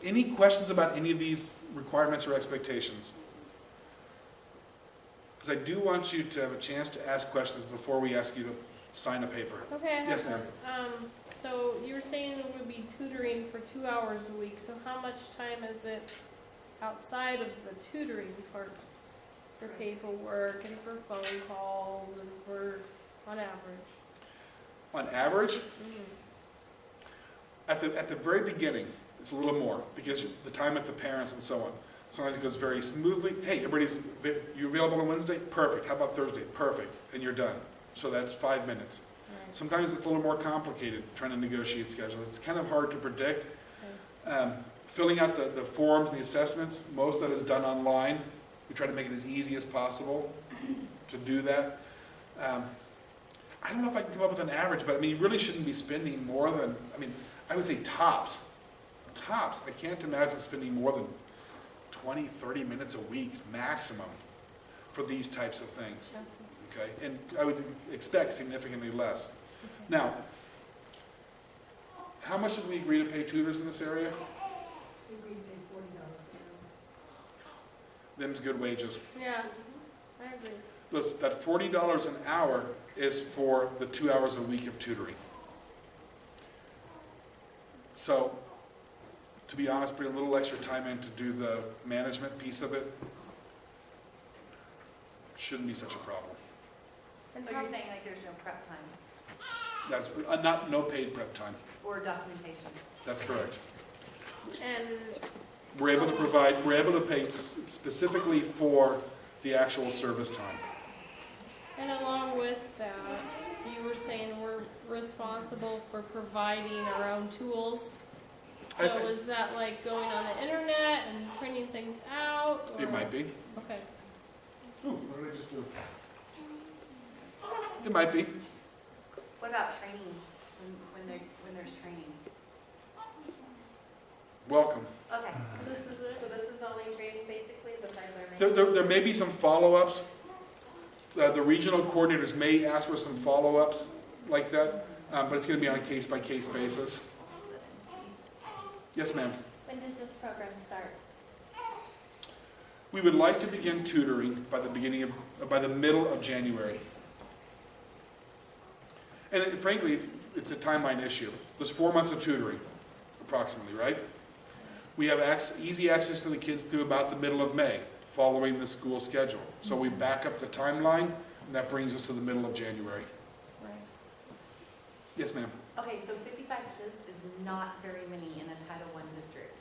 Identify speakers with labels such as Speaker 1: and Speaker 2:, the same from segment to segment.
Speaker 1: Any questions about any of these requirements or expectations? Because I do want you to have a chance to ask questions before we ask you to sign a paper.
Speaker 2: Okay, I have
Speaker 1: Yes, ma'am.
Speaker 2: so you were saying it would be tutoring for 2 hours a week, so how much time is it outside of the tutoring part? For paperwork and for phone calls and for, on average?
Speaker 1: On average,
Speaker 2: Mm.
Speaker 1: at the very beginning, it's a little more, because the time with the parents and so on. Sometimes it goes very smoothly. Hey, you available on Wednesday? Perfect. How about Thursday? Perfect. And you're done. So that's 5 minutes.
Speaker 2: Right.
Speaker 1: Sometimes it's a little more complicated trying to negotiate schedules. It's kind of hard to predict. Filling out the forms and the assessments, most of that is done online. We try to make it as easy as possible to do that. I don't know if I can come up with an average, but I mean, you really shouldn't be spending more than, I would say tops. I can't imagine spending more than 20, 30 minutes a week maximum for these types of things. Okay, and I would expect significantly less.
Speaker 2: Okay.
Speaker 1: Now, how much did we agree to pay tutors in this area?
Speaker 3: We agreed to pay $40 an hour.
Speaker 1: Them's good wages.
Speaker 2: Yeah, I agree.
Speaker 1: That $40 an hour is for the 2 hours a week of tutoring. So, to be honest, putting a little extra time in to do the management piece of it shouldn't be such a problem.
Speaker 2: And
Speaker 4: So
Speaker 2: how-
Speaker 4: you're saying like there's no prep time
Speaker 1: That's no paid prep time.
Speaker 4: or documentation?
Speaker 1: That's correct.
Speaker 2: And,
Speaker 1: We're able to pay specifically for the actual service time.
Speaker 2: and along with that, you were saying we're responsible for providing our own tools. So is that like going on the internet and printing things out? Or?
Speaker 1: It might be.
Speaker 2: Okay.
Speaker 1: Ooh, what did I just do? It might be.
Speaker 4: What about training, when there's training?
Speaker 1: Welcome.
Speaker 4: Okay.
Speaker 2: This is it?
Speaker 4: So this is the only training basically besides our main?
Speaker 1: There may be some follow-ups. The regional coordinators may ask for some follow-ups like that, but it's going to be on a case-by-case basis. Yes, ma'am.
Speaker 4: When does this program start?
Speaker 1: We would like to begin tutoring by the middle of January. And frankly, it's a timeline issue. There's 4 months of tutoring, approximately, right? We have easy access to the kids through about the middle of May, following the school schedule. So we back up the timeline, and that brings us to the middle of January.
Speaker 2: Right.
Speaker 1: Yes, ma'am.
Speaker 4: Okay, so 55 kids is not very many in a Title I district.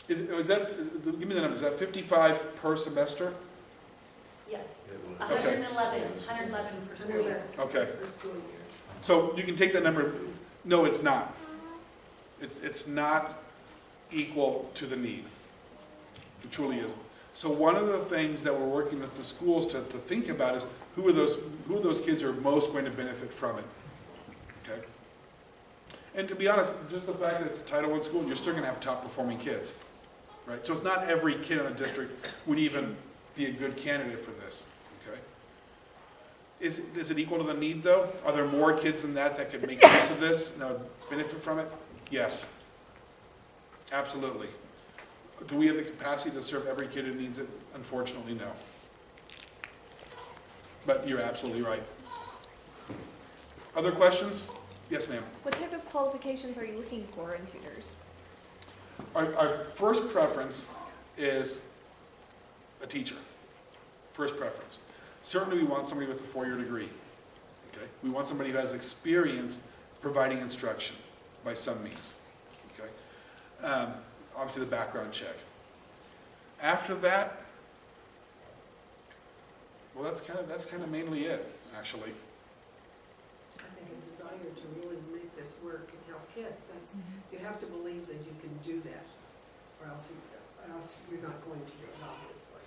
Speaker 1: Is that, give me the number, is that 55 per semester?
Speaker 4: Yes.
Speaker 1: Okay.
Speaker 4: 111, it's 111 per school year.
Speaker 1: Okay.
Speaker 3: Per school year.
Speaker 1: So you can take that number, no, it's not. It's not equal to the need. It truly isn't. So one of the things that we're working with the schools to think about is who are those kids who are most going to benefit from it. Okay? And to be honest, just the fact that it's a Title I school, you're still going to have top performing kids. Right? So it's not every kid in the district would even be a good candidate for this. Okay? Is it equal to the need though? Are there more kids than that could make use of this and benefit from it? Yes. Absolutely. Do we have the capacity to serve every kid who needs it? Unfortunately, no. But you're absolutely right. Other questions? Yes, ma'am.
Speaker 5: What type of qualifications are you looking for in tutors?
Speaker 1: Our first preference is a teacher. First preference. Certainly we want somebody with a 4-year degree. Okay? We want somebody who has experience providing instruction by some means. Okay? Obviously the background check. After that, well, that's kind of mainly it, actually.
Speaker 3: I think a desire to really make this work and help kids. You have to believe that you can do that, or else you're not going to do it, obviously.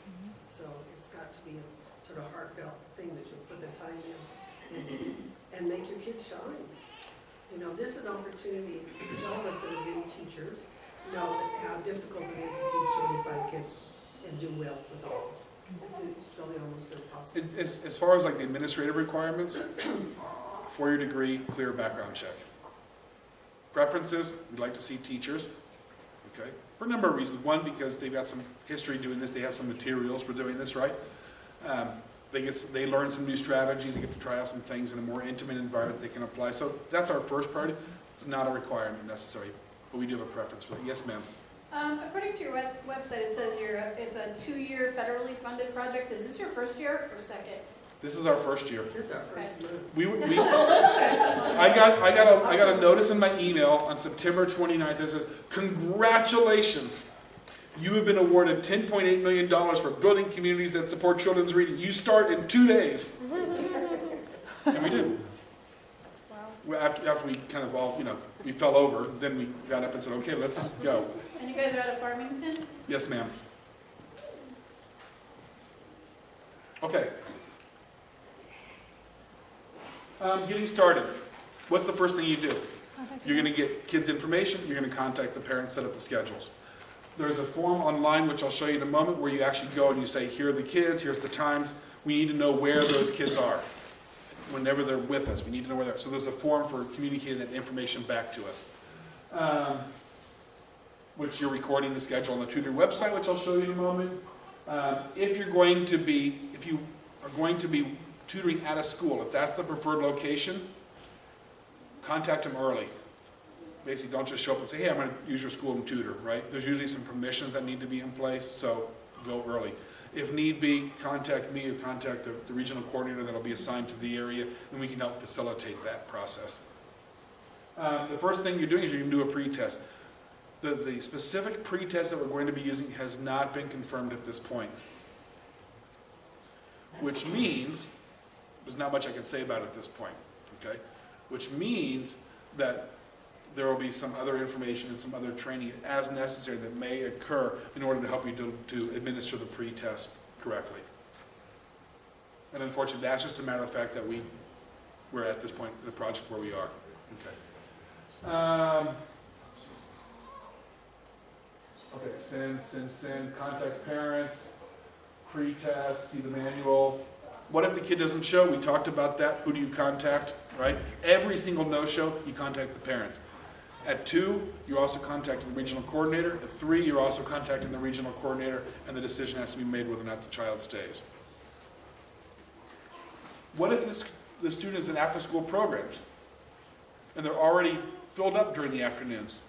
Speaker 3: So it's got to be a sort of heartfelt thing that you put the time in and make your kids shine. You know, this is an opportunity, all of us that have been teachers know how difficult it is to teach 75 kids and do well with all. It's really almost impossible.
Speaker 1: As far as like the administrative requirements, 4-year degree, clear background check. Preferences, we'd like to see teachers. okay? For a number of reasons. One, because they've got some history doing this, they have some materials for doing this, right? They learn some new strategies, they get to try out some things in a more intimate environment they can apply. So that's our first priority. It's not a requirement necessary, but we do have a preference for it. Yes, ma'am?
Speaker 6: According to your website, it says it's a 2-year federally funded project. Is this your first year or second?
Speaker 1: This is our first year.
Speaker 3: This is our first move.
Speaker 1: I got a notice in my email on September 29th that says, congratulations, you have been awarded $10.8 million for building communities that support children's reading. You start in 2 days. And we did.
Speaker 2: Wow.
Speaker 1: After we kind of all, we fell over, then we got up and said, okay, let's go.
Speaker 6: And you guys are out of Farmington?
Speaker 1: Yes, ma'am. Okay. Getting started. What's the first thing you do? You're going to get kids' information. You're going to contact the parents, set up the schedules. There's a form online, which I'll show you in a moment, where you actually go and you say, here are the kids, here's the times. We need to know where those kids are. Whenever they're with us, we need to know where they're. So there's a form for communicating that information back to us. Which you're recording the schedule on the tutor website, which I'll show you in a moment. If you are going to be tutoring at a school, if that's the preferred location, contact them early. Basically, don't just show up and say, hey, I'm going to use your school and tutor, right? There's usually some permissions that need to be in place, so go early. If need be, contact me or contact the regional coordinator that will be assigned to the area, and we can help facilitate that process. The first thing you're doing is you're going to do a pre-test. The specific pre-test that we're going to be using has not been confirmed at this point. Which means, there's not much I can say about it at this point, okay? Which means that there will be some other information and some other training as necessary that may occur in order to help you to administer the pre-test correctly. And unfortunately, that's just a matter of fact that we're at this point in the project where we are. Okay. Okay, send, contact parents, pre-test, see the manual. What if the kid doesn't show? We talked about that. Who do you contact, right? Every single no-show, you contact the parents. At 2, you're also contacting the regional coordinator. At 3, you're also contacting the regional coordinator, and the decision has to be made whether or not the child stays. What if the student is in after-school programs, and they're already filled up during the afternoons?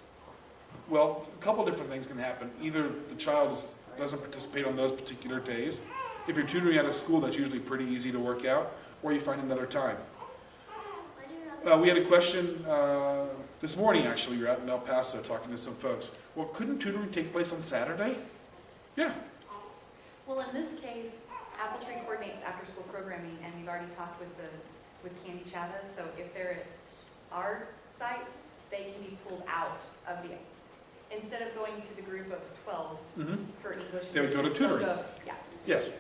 Speaker 1: Well, a couple different things can happen. Either the child doesn't participate on those particular days. If you're tutoring at a school, that's usually pretty easy to work out, or you find another time. We had a question this morning, actually. We were out in El Paso talking to some folks. Well, couldn't tutoring take place on Saturday? Yeah.
Speaker 4: Well, in this case, Apple Tree coordinates after-school programming, and we've already talked with Candy Chavez. So if they're at our sites, they can be pulled out of the. Instead of going to the group of 12 for English,
Speaker 1: they would go to tutoring.
Speaker 4: Yeah.
Speaker 1: Yes.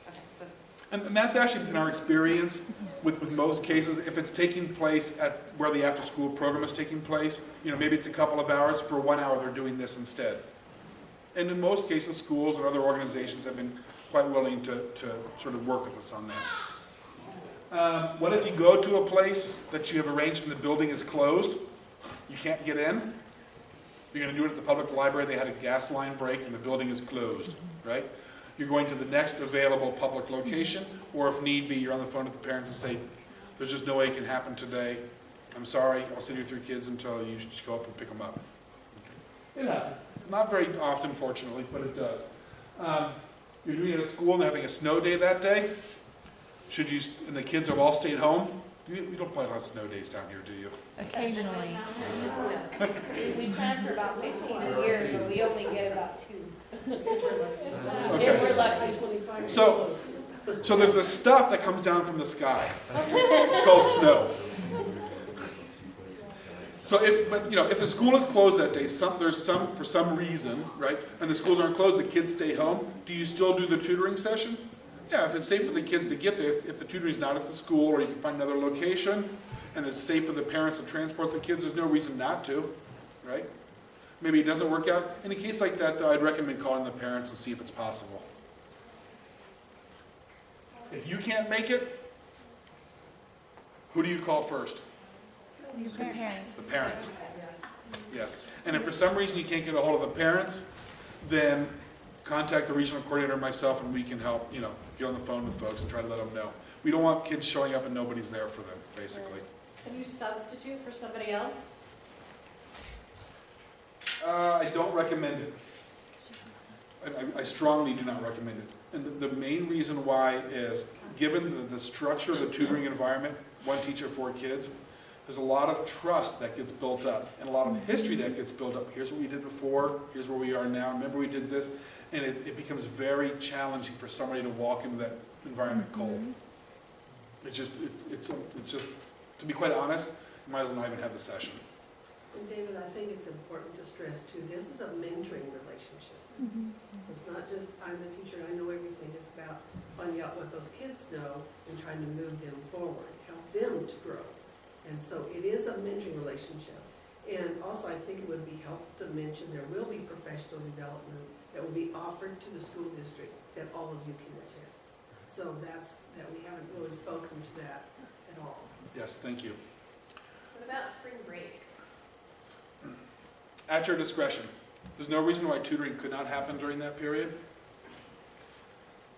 Speaker 4: Okay. So
Speaker 1: And that's actually been our experience with most cases. If it's taking place at where the after-school program is taking place, maybe it's a couple of hours. For 1 hour, they're doing this instead. And in most cases, schools and other organizations have been quite willing to sort of work with us on that. What if you go to a place that you have arranged and the building is closed? You can't get in? You're going to do it at the public library. They had a gas line break and the building is closed, right? You're going to the next available public location, or if need be, you're on the phone with the parents and say, there's just no way it can happen today. I'm sorry, I'll sit here with your kids until you just go up and pick them up. It happens. Not very often, fortunately, but it does. You're doing it at a school and having a snow day that day. And the kids have all stayed home. You don't play a lot of snow days down here, do you?
Speaker 2: Occasionally. We plan for about 15 a year, but we only get about 2.
Speaker 1: Okay.
Speaker 2: If we're lucky.
Speaker 1: So there's this stuff that comes down from the sky. It's called snow. So if the school is closed that day, for some reason, right, and the schools aren't closed, the kids stay home, do you still do the tutoring session? Yeah, if it's safe for the kids to get there, if the tutoring's not at the school or you can find another location, and it's safe for the parents to transport the kids, there's no reason not to, right? Maybe it doesn't work out. In a case like that, though, I'd recommend calling the parents and see if it's possible. If you can't make it, who do you call first?
Speaker 2: Your parents.
Speaker 1: The parents. Yes. And if for some reason you can't get a hold of the parents, then contact the regional coordinator or myself and we can help, you know, get on the phone with folks and try to let them know. We don't want kids showing up and nobody's there for them, basically.
Speaker 6: Can you substitute for somebody else?
Speaker 1: I don't recommend it. I strongly do not recommend it. And the main reason why is, given the structure of the tutoring environment, one teacher, 4 kids, there's a lot of trust that gets built up and a lot of history that gets built up. Here's what we did before, here's where we are now, remember we did this, and it becomes very challenging for somebody to walk into that environment cold. It's just, to be quite honest, you might as well not even have the session.
Speaker 3: And David, I think it's important to stress too, this is a mentoring relationship. So it's not just, I'm the teacher, I know everything, it's about finding out what those kids know and trying to move them forward, help them to grow. And so it is a mentoring relationship. And also I think it would be helpful to mention there will be professional development that will be offered to the school district that all of you can attend. So that we haven't really spoken to that at all.
Speaker 1: Yes, thank you.
Speaker 2: What about spring break?
Speaker 1: At your discretion. There's no reason why tutoring could not happen during that period.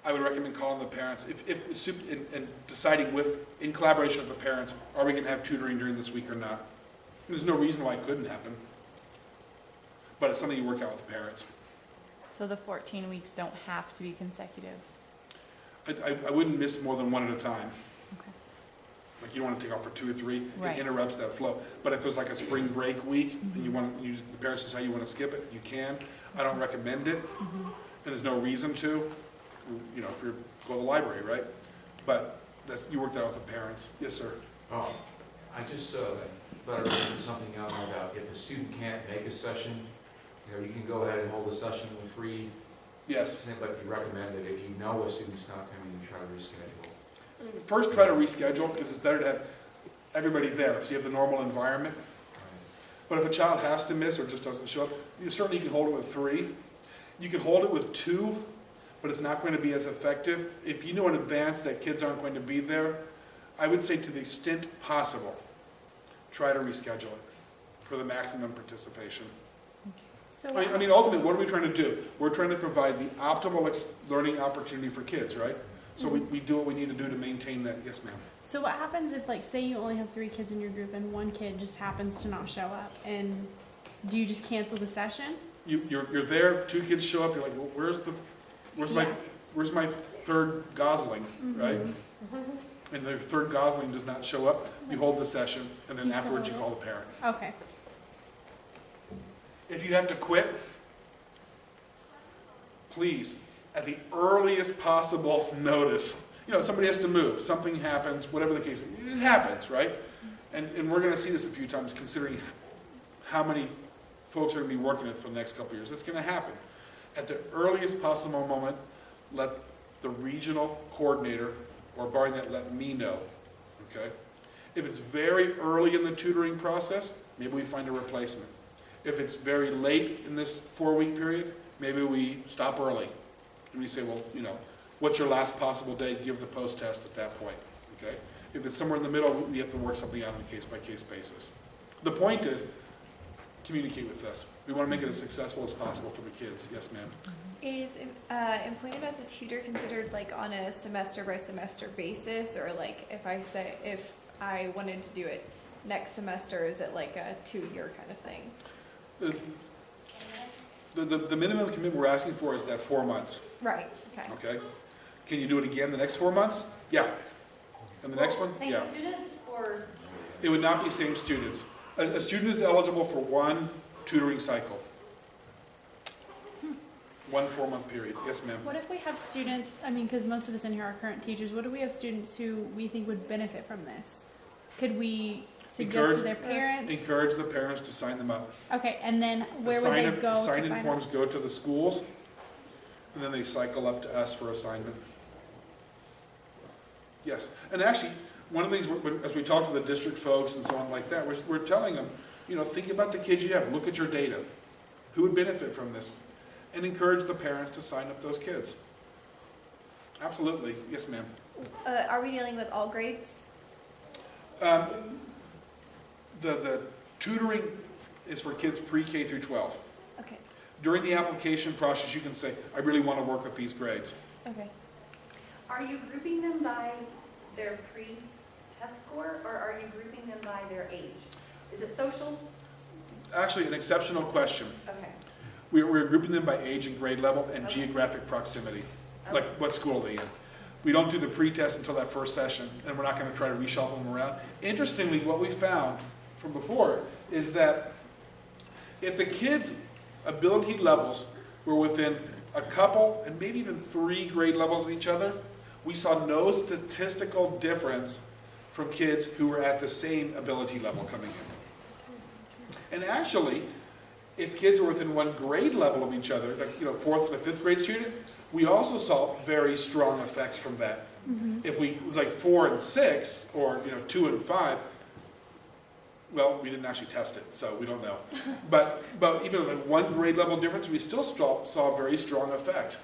Speaker 1: I would recommend calling the parents and deciding in collaboration with the parents, are we going to have tutoring during this week or not? There's no reason why it couldn't happen. But it's something you work out with the parents.
Speaker 7: So the 14 weeks don't have to be consecutive?
Speaker 1: I wouldn't miss more than one at a time.
Speaker 7: Okay.
Speaker 1: Like you don't want to take off for 2 or 3,
Speaker 7: Right.
Speaker 1: it interrupts that flow. But if there's like a spring break week and the parents decide you want to skip it, you can. I don't recommend it, and there's no reason to. You know, if you're go to the library, right? But you worked out with the parents. Yes, sir.
Speaker 8: Oh, I just thought I would bring something out about if a student can't make a session, you know, you can go ahead and hold a session with free.
Speaker 1: Yes.
Speaker 8: But you recommend that if you know a student's not coming, you try to reschedule.
Speaker 1: First, try to reschedule because it's better to have everybody there so you have the normal environment. But if a child has to miss or just doesn't show up, you certainly can hold it with 3. You can hold it with 2, but it's not going to be as effective. If you know in advance that kids aren't going to be there, I would say to the extent possible, try to reschedule it for the maximum participation.
Speaker 2: So
Speaker 1: I mean, ultimately, what are we trying to do? We're trying to provide the optimal learning opportunity for kids, right? So we do what we need to do to maintain that. Yes, ma'am.
Speaker 7: So what happens if, like, say you only have 3 kids in your group and 1 kid just happens to not show up? And do you just cancel the session?
Speaker 1: You're there, 2 kids show up, you're like, well, where's my third gosling, right? And the third gosling does not show up, you hold the session, and then
Speaker 7: You still
Speaker 1: afterwards you
Speaker 7: hold
Speaker 1: call the parent.
Speaker 7: Okay.
Speaker 1: If you have to quit, please, at the earliest possible notice, you know, somebody has to move, something happens, whatever the case, it happens, right? And we're going to see this a few times considering how many folks are going to be working it for the next couple of years. It's going to happen. At the earliest possible moment, let the regional coordinator, or barring that, let me know, okay? If it's very early in the tutoring process, maybe we find a replacement. If it's very late in this 4-week period, maybe we stop early. And we say, well, you know, what's your last possible day? Give the post-test at that point, okay? If it's somewhere in the middle, we have to work something out on a case-by-case basis. The point is, communicate with us. We want to make it as successful as possible for the kids. Yes, ma'am.
Speaker 5: Is employment as a tutor considered like on a semester by semester basis, or like if I wanted to do it next semester, is it like a 2-year kind of thing?
Speaker 1: The minimum commitment we're asking for is that 4 months,
Speaker 5: Right. Okay.
Speaker 1: okay? Can you do it again the next 4 months? Yeah. And the next one?
Speaker 4: Same
Speaker 1: Yeah.
Speaker 4: students or?
Speaker 1: It would not be same students. A student is eligible for 1 tutoring cycle. 1 4-month period. Yes, ma'am.
Speaker 7: What if we have students, I mean, because most of us in here are current teachers, what if we have students who we think would benefit from this? Could we suggest to their parents?
Speaker 1: Encourage the parents to sign them up.
Speaker 7: Okay, and then where
Speaker 1: The
Speaker 7: would they
Speaker 1: sign-up-
Speaker 7: go to
Speaker 1: Sign-in
Speaker 7: sign
Speaker 1: forms
Speaker 7: up?
Speaker 1: go to the schools, and then they cycle up to us for assignment. Yes, and actually, one of the things, as we talk to the district folks and so on like that, we're telling them, you know, think about the kids you have, look at your data. Who would benefit from this? And encourage the parents to sign up those kids. Absolutely, yes, ma'am.
Speaker 5: Are we dealing with all grades?
Speaker 1: The tutoring is for kids pre-K through 12.
Speaker 5: Okay,
Speaker 1: During the application process, you can say, I really want to work with these grades.
Speaker 5: okay.
Speaker 4: Are you grouping them by their pre-test score, or are you grouping them by their age? Is it social?
Speaker 1: Actually, an exceptional question.
Speaker 4: Okay.
Speaker 1: We're grouping them by age and grade level and
Speaker 4: Okay.
Speaker 1: geographic proximity,
Speaker 4: Okay.
Speaker 1: like what school are they in. We don't do the pre-test until that first session, and we're not going to try to reshuffle them around. Interestingly, what we found from before is that if the kids' ability levels were within a couple and maybe even 3 grade levels of each other, we saw no statistical difference from kids who were at the same ability level coming in. And actually, if kids were within 1 grade level of each other, like 4th and a 5th grade student, we also saw very strong effects from that. If we, like 4 and 6, or 2 and 5, well, we didn't actually test it, so we don't know. But even like 1 grade level difference, we still saw a very strong effect.